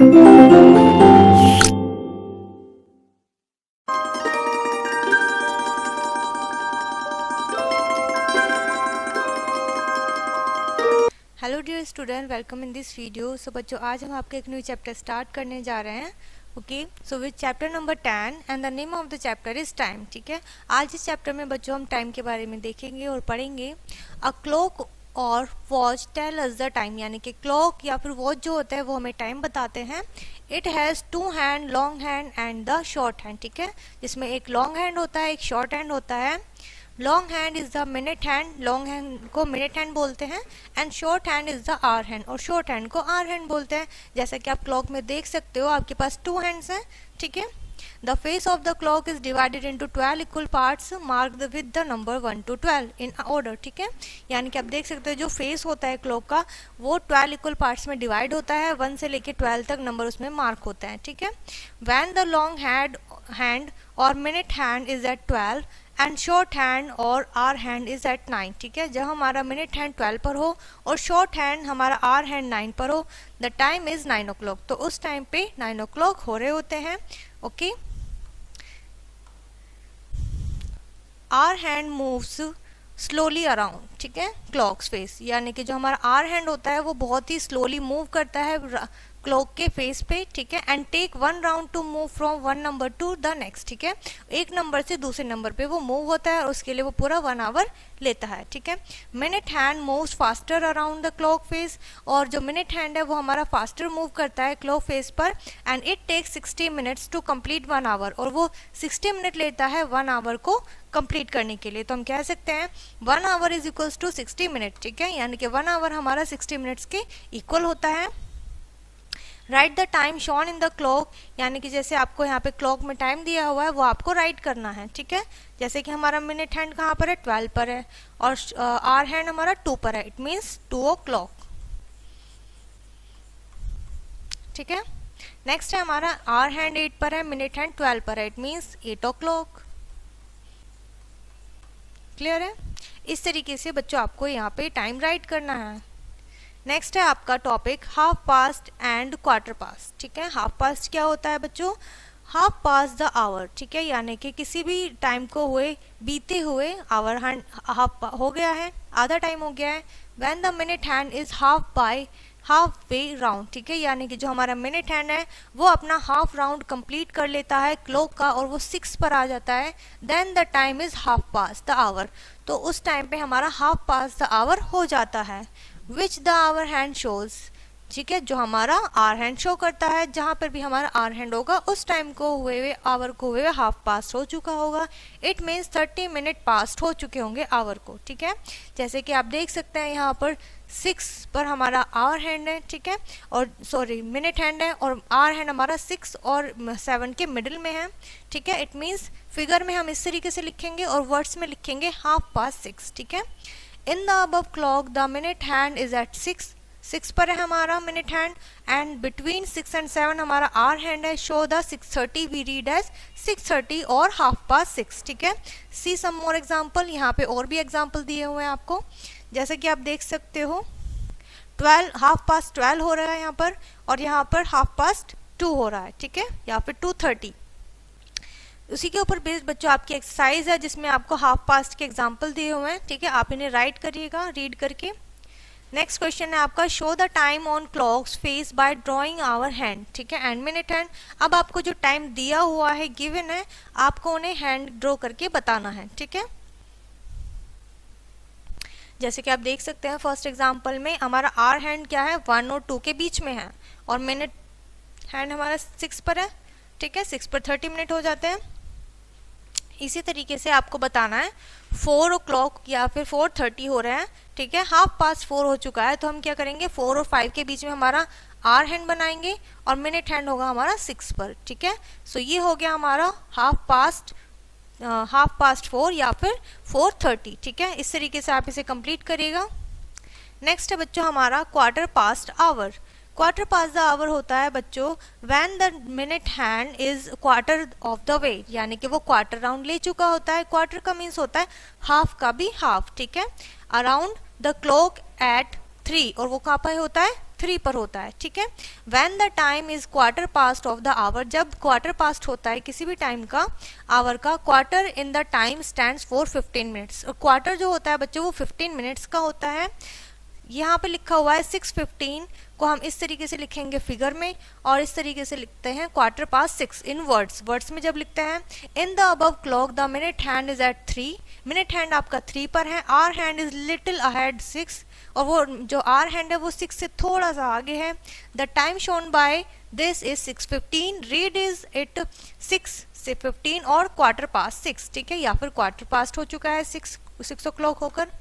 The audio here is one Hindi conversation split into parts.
Hello dear student, welcome in this video. So बच्चों, आज हम आपके एक न्यू चैप्टर स्टार्ट करने जा रहे हैं। Okay, so with chapter number 10 and the name of the chapter is time. ठीक है, आज इस चैप्टर में बच्चों हम टाइम के बारे में देखेंगे और पढ़ेंगे। अ क्लॉक और watch tell us the time, यानी कि क्लॉक या फिर वॉच जो होता है वो हमें टाइम बताते हैं। It has two hand, long hand and the short hand. ठीक है, जिसमें एक लॉन्ग हैंड होता है, एक शॉर्ट हैंड होता है। Long hand is the minute hand, long hand को मिनट हैंड बोलते हैं, and short hand is the hour hand, और शॉर्ट हैंड को आवर हैंड बोलते हैं। जैसा कि आप क्लॉक में देख सकते हो, आपके पास टू हैंड्स हैं। ठीक है, the face of the clock is divided into 12 equal parts marked with the number 1 to 12 in order. ठीक है, यानी कि आप देख सकते हो जो फेस होता है क्लॉक का वो 12 इक्वल पार्ट्स में डिवाइड होता है, 1 से लेके 12 तक नंबर उसमें मार्क होता है। ठीक है, व्हेन द लॉन्ग हैंड और minute hand is at 12 and short hand और आर हैंड इज एट 9। ठीक है, जब हमारा मिनट हैंड 12 पर हो और शॉर्ट हैंड हमारा आर हैंड 9 पर हो, द टाइम इज 9 o'clock। तो उस टाइम पे 9 o'clock हो रहे होते हैं। Okay, hour hand moves slowly around. ठीक है, क्लॉक्स फेस, यानी कि जो हमारा आर हैंड होता है वो बहुत ही स्लोली मूव करता है क्लॉक के फेस पे। ठीक है, and take 1 round to move from 1 number to the next. ठीक है, एक नंबर से दूसरे नंबर पे वो मूव होता है और उसके लिए वो पूरा 1 आवर लेता है। ठीक है, minute hand moves faster around the clock face, और जो मिनट हैंड है वो हमारा फास्टर मूव करता है क्लॉक फेस पर, and it takes 60 minutes to complete 1 hour, और वो 60 मिनट लेता है 1 आवर को कंप्लीट करने के लिए। तो हम कह सकते हैं 1 hour is equals to 60 minute. ठीक है, यानी कि 1 आवर हमारा 60 मिनट्स के इक्वल होता है। Right the time shown in the clock, यानी कि जैसे आपको यहाँ पे क्लॉक में टाइम दिया हुआ है वो आपको राइट करना है। ठीक है, जैसे कि हमारा मिनट हैंड कहाँ पर है, 12 पर है, और आर हैंड हमारा 2 पर है, इट मीन्स 2 o'clock। ठीक है, नेक्स्ट है हमारा आर हैंड 8 पर है, मिनट हैंड 12 पर है, इट मीन्स 8 o'clock। क्लियर है? इस तरीके से बच्चों आपको यहाँ पे टाइम राइट करना है। नेक्स्ट है आपका topic half past and quarter past. ठीक है, हाफ पास्ट क्या होता है बच्चों? Half past the hour. ठीक है, यानी कि किसी भी टाइम को हुए बीते हुए आवर हैंड हाफ हो गया है, आधा टाइम हो गया है। When the minute hand is half way round. ठीक है, यानी कि जो हमारा मिनट हैंड है वो अपना हाफ राउंड कंप्लीट कर लेता है क्लॉक का और वो 6 पर आ जाता है, then the time is half past the hour. तो उस टाइम पे हमारा हाफ पास्ट द आवर हो जाता है। Which the hour hand shows. ठीक है, जो हमारा आर हैंड शो करता है, जहां पर भी हमारा आर हैंड होगा उस टाइम को हुए हुए आवर को हुए हुए हाफ पास्ट हो चुका होगा। इट मीन्स 30 मिनट पास्ट हो चुके होंगे आवर को। ठीक है, जैसे कि आप देख सकते हैं यहाँ पर 6 पर हमारा आवर हैंड है। ठीक है, और सॉरी मिनट हैंड है, और आवर हैंड हमारा 6 और 7 के मिडिल में है। ठीक है, इट मीन्स फिगर में हम इस तरीके से लिखेंगे और वर्ड्स में लिखेंगे हाफ पास्ट 6। ठीक है, in the above clock the minute hand is at 6 पर है हमारा minute hand, and between 6 and 7 हमारा आर हैंड है। Show the 6:30 we read as 6:30 और हाफ पास्ट 6। ठीक है, सी सम मोर एग्जाम्पल, यहाँ पे और भी एग्जाम्पल दिए हुए हैं आपको, जैसे कि आप देख सकते हो हाफ पास्ट 12 हो रहा है यहाँ पर, और यहाँ पर हाफ पास्ट 2 हो रहा है। ठीक है, या फिर 2:30। उसी के ऊपर बेस्ड बच्चों आपकी एक्सरसाइज है जिसमें आपको हाफ पास्ट के एग्जाम्पल दिए हुए हैं। ठीक है, आप इन्हें राइट करिएगा रीड करके। नेक्स्ट क्वेश्चन है आपका show the time on clocks face by drawing hour hand. ठीक है, एंड मिनट हैंड। अब आपको जो टाइम दिया हुआ है, गिवन है, आपको उन्हें हैंड ड्रॉ करके बताना है। ठीक है, जैसे कि आप देख सकते हैं फर्स्ट एग्जाम्पल में हमारा आर हैंड क्या है, 1 और 2 के बीच में है, और मिनट हैंड हमारा 6 पर है। ठीक है, 6 पर 30 मिनट हो जाते हैं। इसी तरीके से आपको बताना है 4 o'clock या फिर 4:30 हो रहे हैं। ठीक है, हाफ पास्ट 4 हो चुका है, तो हम क्या करेंगे 4 और 5 के बीच में हमारा आर हैंड बनाएंगे और मिनट हैंड होगा हमारा 6 पर। ठीक है, सो ये हो गया हमारा हाफ पास्ट 4 या फिर 4:30। ठीक है, इस तरीके से आप इसे कंप्लीट करिएगा। नेक्स्ट है बच्चों हमारा quarter past hour. Quarter past the hour होता है बच्चों when the minute hand is quarter of the way, यानी कि वो क्वार्टर राउंड ले चुका होता है। क्वार्टर का मीन्स होता है हाफ का भी हाफ। ठीक है, अराउंड द क्लॉक एट 3 और वो कहाँ पर होता है 3 पर होता है, ठीक है। When the time is quarter past of the hour, जब क्वार्टर पास्ट होता है किसी भी टाइम का, आवर का, quarter in the time stands for 15 minutes, और क्वार्टर जो होता है बच्चों वो 15 मिनट्स का होता है। यहाँ पे लिखा हुआ है 6:15 को हम इस तरीके से लिखेंगे फिगर में, और इस तरीके से लिखते हैं क्वार्टर पास्ट 6 इन वर्ड्स में जब लिखते हैं। In the above clock the minute hand is at 3, minute hand आपका 3 पर है, hour hand is little ahead 6, और वो जो आर हैंड है वो 6 से थोड़ा सा आगे है। The time shown by this is 6:15, read is it 6 से 15 और क्वार्टर पास्ट 6, ठीक है, या फिर क्वार्टर पास्ट हो चुका है 6 o'clock होकर।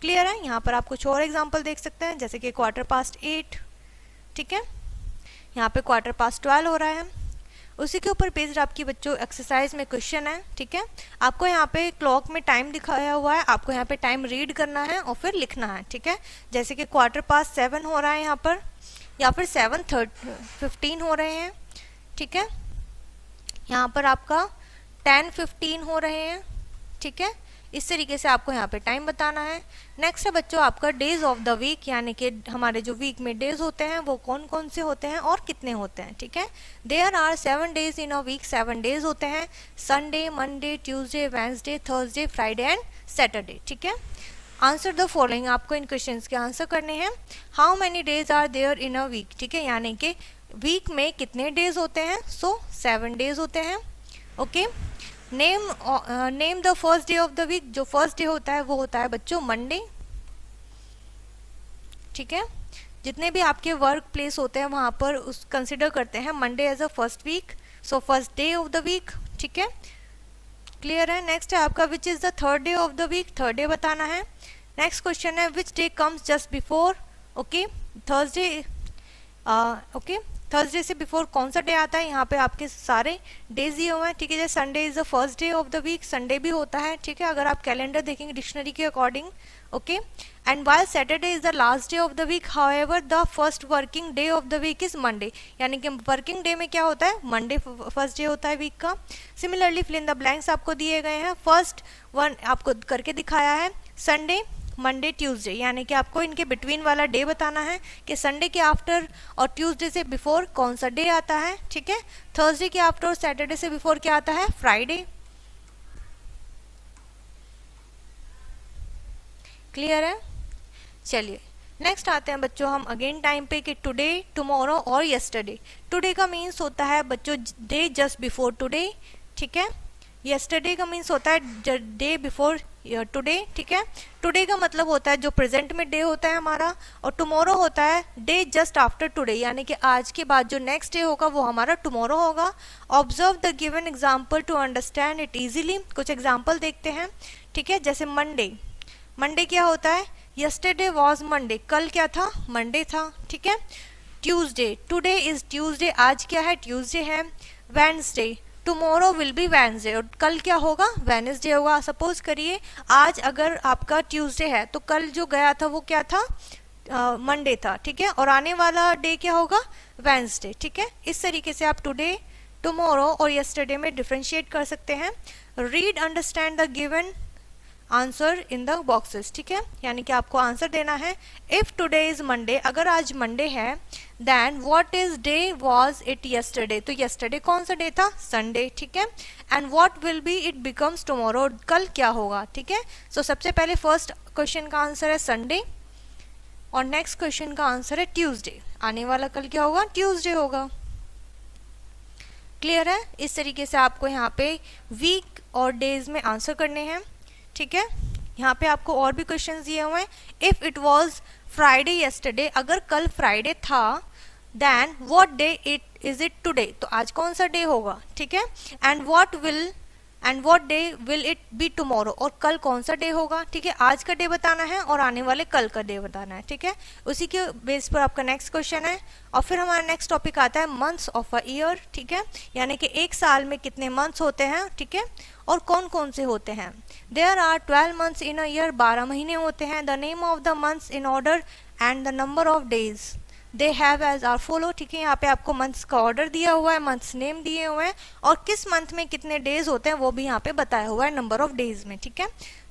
क्लियर है। यहाँ पर आप कुछ और एग्जांपल देख सकते हैं, जैसे कि क्वार्टर पास्ट 8, ठीक है, यहाँ पे क्वार्टर पास्ट 12 हो रहा है। उसी के ऊपर बेस्ड आपकी बच्चों एक्सरसाइज में क्वेश्चन है, ठीक है। आपको यहाँ पे क्लॉक में टाइम दिखाया हुआ है, आपको यहाँ पे टाइम रीड करना है और फिर लिखना है, ठीक है। जैसे कि क्वार्टर पास्ट 7 हो रहा है यहाँ पर, या फिर 7:15 हो रहे हैं, ठीक है। यहाँ पर आपका 10:15 हो रहे हैं, ठीक है। इस तरीके से आपको यहाँ पे टाइम बताना है। नेक्स्ट है बच्चों आपका डेज ऑफ द वीक, यानी कि हमारे जो वीक में डेज होते हैं वो कौन कौन से होते हैं और कितने होते हैं, ठीक है। There are 7 days in a week, 7 days होते हैं, Sunday, Monday, Tuesday, Wednesday, Thursday, Friday and Saturday, ठीक है। आंसर द फॉलोइंग, आपको इन क्वेश्चन के आंसर करने हैं। How many days are there in a week, ठीक है, यानी कि वीक में कितने डेज होते हैं, सो 7 डेज होते हैं, okay. Name the first day of the week, जो फर्स्ट डे होता है वो होता है बच्चों मंडे, ठीक है। जितने भी आपके वर्क प्लेस होते हैं वहां पर उस कंसिडर करते हैं Monday as a first week, so first day of the week, ठीक है। क्लियर है। नेक्स्ट है आपका which is the third day of the week, third day बताना है। नेक्स्ट क्वेश्चन है which day comes just before, okay, Thursday, okay, Thursday से बिफोर कौन सा डे आता है, यहाँ पे आपके सारे डेज दिए हुए हैं, ठीक है। जैसे Sunday is the first day of the week, Sunday भी होता है, ठीक है, अगर आप कैलेंडर देखेंगे डिक्शनरी के according, okay. And while Saturday is the last day of the week, however the first working day of the week is Monday, यानी कि वर्किंग डे में क्या होता है, मंडे फर्स्ट डे होता है वीक का। Similarly fill in the blanks आपको दिए गए हैं, फर्स्ट वन आपको करके दिखाया है संडे, मंडे, ट्यूसडे, यानी कि आपको इनके बिटवीन वाला डे बताना है कि संडे के आफ्टर और ट्यूसडे से बिफोर कौन सा डे आता है, ठीक है। थर्सडे के आफ्टर और सैटरडे से बिफोर क्या आता है, फ्राइडे। क्लियर है। चलिए नेक्स्ट आते हैं बच्चों हम अगेन टाइम पे कि टुडे, टुमारो और यस्टरडे। टुडे का मीन्स होता है बच्चों डे जस्ट बिफोर टुडे, ठीक है। यस्टरडे का मीन्स होता है डे बिफोर टुडे, ठीक है। टुडे का मतलब होता है जो प्रेजेंट में डे होता है हमारा, और टुमारो होता है डे जस्ट आफ्टर टुडे, यानी कि आज के बाद जो नेक्स्ट डे होगा वो हमारा टुमारो होगा। Observe the given example to understand it easily, कुछ एग्जाम्पल देखते हैं, ठीक है। जैसे मंडे, मंडे क्या होता है, यस्टरडे वॉज मंडे, कल क्या था, मंडे था, ठीक है। ट्यूसडे, टुडे इज ट्यूसडे, आज क्या है, ट्यूसडे है। Wednesday, tomorrow will be Wednesday, और कल क्या होगा, वेडनेसडे होगा। सपोज करिए आज अगर आपका ट्यूसडे है तो कल जो गया था वो क्या था, मंडे था, ठीक है, और आने वाला डे क्या होगा, वेडनेसडे, ठीक है। इस तरीके से आप टुडे, टुमारो और यस्टरडे में डिफरेंशिएट कर सकते हैं। Read understand the given answer in the boxes, ठीक है, यानी कि आपको आंसर देना है। इफ टुडे इज मंडे, अगर आज मंडे है, then what is day was it yesterday, तो यस्टरडे कौन सा डे था, संडे, ठीक है। And what will be it becomes tomorrow, कल क्या होगा, ठीक है। सो सबसे पहले फर्स्ट क्वेश्चन का आंसर है संडे, और नेक्स्ट क्वेश्चन का आंसर है ट्यूसडे, आने वाला कल क्या होगा, ट्यूसडे होगा। क्लियर है। इस तरीके से आपको यहाँ पे वीक और डेज में आंसर करने हैं, ठीक है। यहाँ पे आपको और भी क्वेश्चन दिए हुए हैं। If it was Friday yesterday, अगर कल फ्राइडे था, then what day it is it today, तो आज कौन सा डे होगा, ठीक है। And what day will it be tomorrow, और कल कौन सा डे होगा, ठीक है। आज का डे बताना है और आने वाले कल का डे बताना है, ठीक है। उसी के बेस पर आपका नेक्स्ट क्वेश्चन है। और फिर हमारा नेक्स्ट टॉपिक आता है मंथ्स ऑफ अ ईयर, ठीक है, यानी कि एक साल में कितने मंथ्स होते हैं, ठीक है, और कौन कौन से होते हैं। There are 12 months in a year, 12 महीने होते हैं। The name of the months in order and the number of days they have as are follow, ठीक है। यहाँ पे आपको मंथ्स का ऑर्डर दिया हुआ है, मंथ्स नेम दिए हुए हैं, और किस मंथ में कितने डेज होते हैं वो भी यहाँ पे बताया हुआ है नंबर ऑफ डेज में, ठीक है।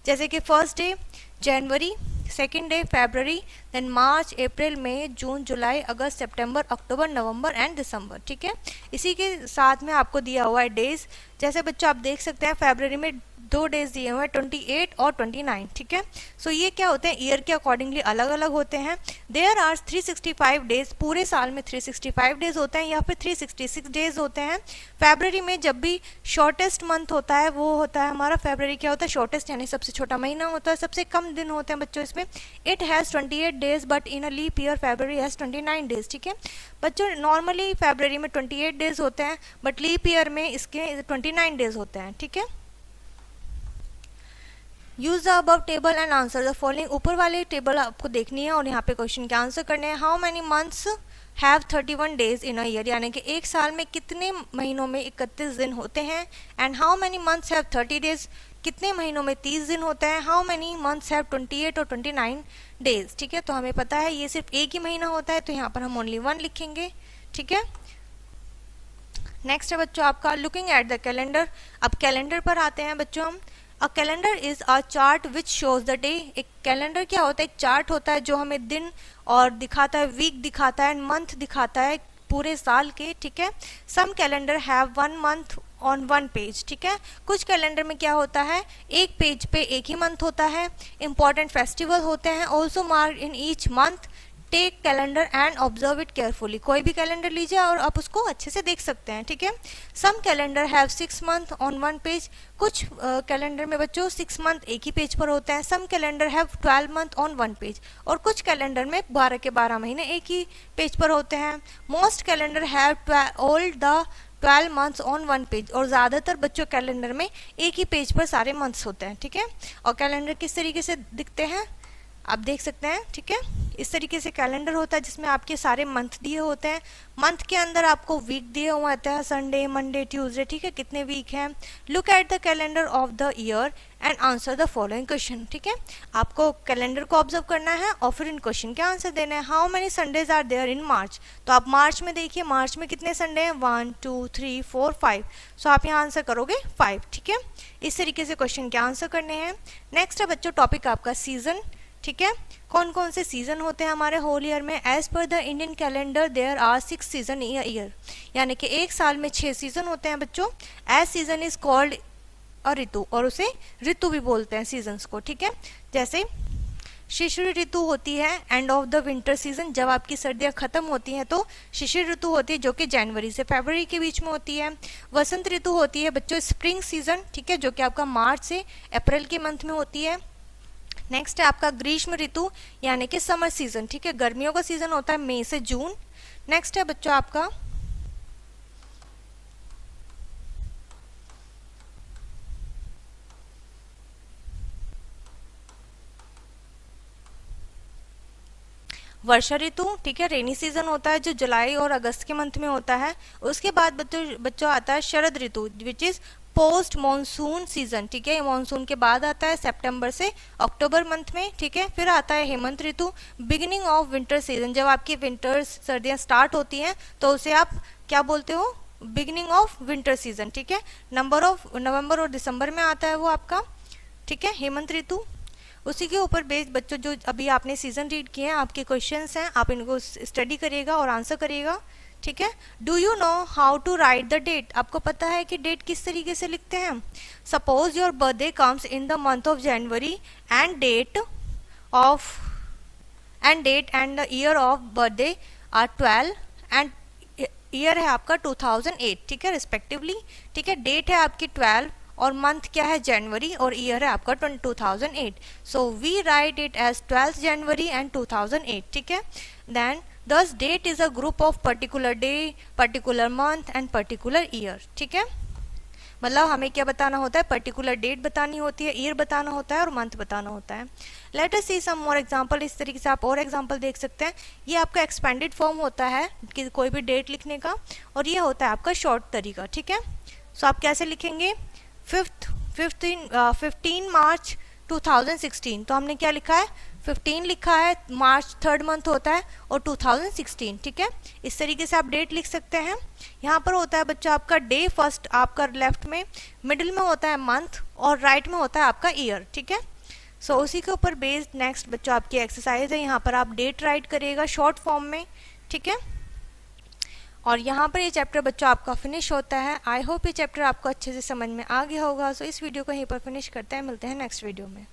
जैसे कि first day January, second day February, then March, April, May, June, July, August, September, October, November and December. ठीक है, इसी के साथ में आपको दिया हुआ है डेज। जैसे बच्चों आप देख सकते हैं फरवरी में 2 डेज दिए हुए हैं, 28 और 29। ठीक है, सो ये क्या होते हैं, ईयर के अकॉर्डिंगली अलग अलग होते हैं। देयर आर 365 डेज, पूरे साल में 365 डेज होते हैं या फिर 366 डेज होते हैं। फरवरी में जब भी शॉर्टेस्ट मंथ होता है वो होता है हमारा, फरवरी क्या होता है, शॉर्टेस्ट यानी सबसे छोटा महीना होता है, सबसे कम दिन होते हैं बच्चों इसमें। It has 28 days but in a leap year February has 29 days. ठीक है बच्चों, नॉर्मली फरवरी में 28 डेज होते हैं बट लीप ईयर में इसके 29 डेज होते हैं। ठीक है, use the above table and answer the following. ऊपर वाले टेबल आपको देखनी है और यहाँ पे क्वेश्चन के आंसर करने हैं। How many months have 31 days in a year, यानी कि एक साल में कितने महीनों में 31 दिन होते हैं। And how many months have 30 days, कितने महीनों में 30 दिन होते हैं। हाउ मैनी मंथ्स हैव 28 और 29 डेज। ठीक है, तो हमें पता है ये सिर्फ एक ही महीना होता है, तो यहाँ पर हम ओनली 1 लिखेंगे। ठीक है, नेक्स्ट है बच्चों आपका लुकिंग एट द कैलेंडर। अब कैलेंडर पर आते हैं बच्चों हम। A calendar is a chart which shows the day. एक कैलेंडर क्या होता है, एक चार्ट होता है जो हमें दिन और दिखाता है, वीक दिखाता है, मंथ दिखाता है पूरे साल के। ठीक है, some calendar have 1 month on 1 page. ठीक है, कुछ कैलेंडर में क्या होता है, एक पेज पे एक ही मंथ होता है। इंपॉर्टेंट फेस्टिवल होते हैं also mark in each month. Take calendar and observe it carefully. कोई भी कैलेंडर लीजिए और आप उसको अच्छे से देख सकते हैं। ठीक है, some calendar have 6 month on 1 page. कुछ कैलेंडर में बच्चों 6 मंथ एक ही पेज पर होते हैं। Some calendar have 12 month on 1 page. और कुछ कैलेंडर में 12 के 12 महीने एक ही पेज पर होते हैं। Most calendar have all the 12 months on 1 page. और ज़्यादातर बच्चों कैलेंडर में एक ही पेज पर सारे मंथ्स होते हैं। ठीक है, और कैलेंडर किस तरीके से दिखते हैं आप देख सकते हैं। ठीक है, इस तरीके से कैलेंडर होता है जिसमें आपके सारे मंथ दिए होते हैं। मंथ के अंदर आपको वीक दिए हुआ होता है, संडे, मंडे, ट्यूसडे। ठीक है, कितने वीक हैं। Look at the calendar of the year and answer the following question. ठीक है, आपको कैलेंडर को ऑब्जर्व करना है और फिर इन क्वेश्चन के आंसर देने हैं। How many Sundays are there in March. तो आप मार्च में देखिए, मार्च में कितने संडे हैं, 1 2 3 4 5। सो आप यहाँ आंसर करोगे 5। ठीक है, इस तरीके से क्वेश्चन के आंसर करने हैं। नेक्स्ट है बच्चों टॉपिक आपका सीजन। ठीक है, कौन कौन से सीजन होते हैं हमारे होल ईयर में। As per the Indian calendar there are 6 season in year, यानी कि एक साल में 6 सीजन होते हैं बच्चों। As season is called a ritu, और उसे ऋतु भी बोलते हैं सीजन्स को। ठीक है, जैसे शिशिर ऋतु होती है end of the winter season, जब आपकी सर्दियां खत्म होती हैं तो शिशिर ऋतु होती है जो कि जनवरी से फरवरी के बीच में होती है। वसंत ऋतु होती है बच्चों स्प्रिंग सीजन। ठीक है, जो कि आपका मार्च से अप्रैल के मंथ में होती है। नेक्स्ट है आपका ग्रीष्म ऋतु यानी कि समर सीजन। ठीक है, गर्मियों का सीजन होता है मई से जून। नेक्स्ट है बच्चों आपका वर्षा ऋतु। ठीक है, रेनी सीजन होता है जो जुलाई और अगस्त के मंथ में होता है। उसके बाद बच्चों आता है शरद ऋतु which is post monsoon season. ठीक है, मॉनसून के बाद आता है सितंबर से अक्टूबर मंथ में। ठीक है, फिर आता है हेमंत ऋतु, बिगिनिंग ऑफ विंटर सीजन, जब आपकी विंटर्स सर्दियां स्टार्ट होती हैं तो उसे आप क्या बोलते हो, बिगिनिंग ऑफ विंटर सीजन। ठीक है, नवंबर और दिसंबर में आता है वो आपका। ठीक है, हेमंत ऋतु। उसी के ऊपर बेस्ड बच्चों जो अभी आपने सीजन रीड किए हैं, आपके क्वेश्चंस हैं, आप इनको स्टडी करिएगा और आंसर करिएगा। ठीक है, do you know how to write the date. आपको पता है कि डेट किस तरीके से लिखते हैं। Suppose your birthday comes in the month of January and date and the year of birthday are 12 and year है आपका 2008। ठीक है, रिस्पेक्टिवली। ठीक है, डेट है आपकी 12 और मंथ क्या है जनवरी और ईयर है आपका 2008। So we write it as 12th January and 2008। ठीक है, then thus date is a group of particular day, particular month and particular year। ठीक है, मतलब हमें क्या बताना होता है, पर्टिकुलर डेट बतानी होती है, ईयर बताना होता है और मंथ बताना होता है। लेट अस सी सम मोर एग्जांपल। इस तरीके से आप और एग्जांपल देख सकते हैं। ये आपका एक्सपेंडेड फॉर्म होता है कि कोई भी डेट लिखने का, और ये होता है आपका शॉर्ट तरीका। ठीक है, सो आप कैसे लिखेंगे, 15 मार्च 2016। तो हमने क्या लिखा है, 15 लिखा है, मार्च 3rd मंथ होता है और 2016। ठीक है, इस तरीके से आप डेट लिख सकते हैं। यहाँ पर होता है बच्चा आपका डे फर्स्ट आपका लेफ्ट में, मिडिल में होता है मंथ और राइट में होता है आपका ईयर। ठीक है, सो उसी के ऊपर बेस्ड नेक्स्ट बच्चों आपकी एक्सरसाइज है, यहाँ पर आप डेट राइट करिएगा शॉर्ट फॉर्म में, ठीक है। और यहाँ पर ये चैप्टर बच्चों आपका फिनिश होता है। आई होप ये चैप्टर आपको अच्छे से समझ में आ गया होगा। सो इस वीडियो को यहीं पर फिनिश करते हैं, मिलते हैं नेक्स्ट वीडियो में।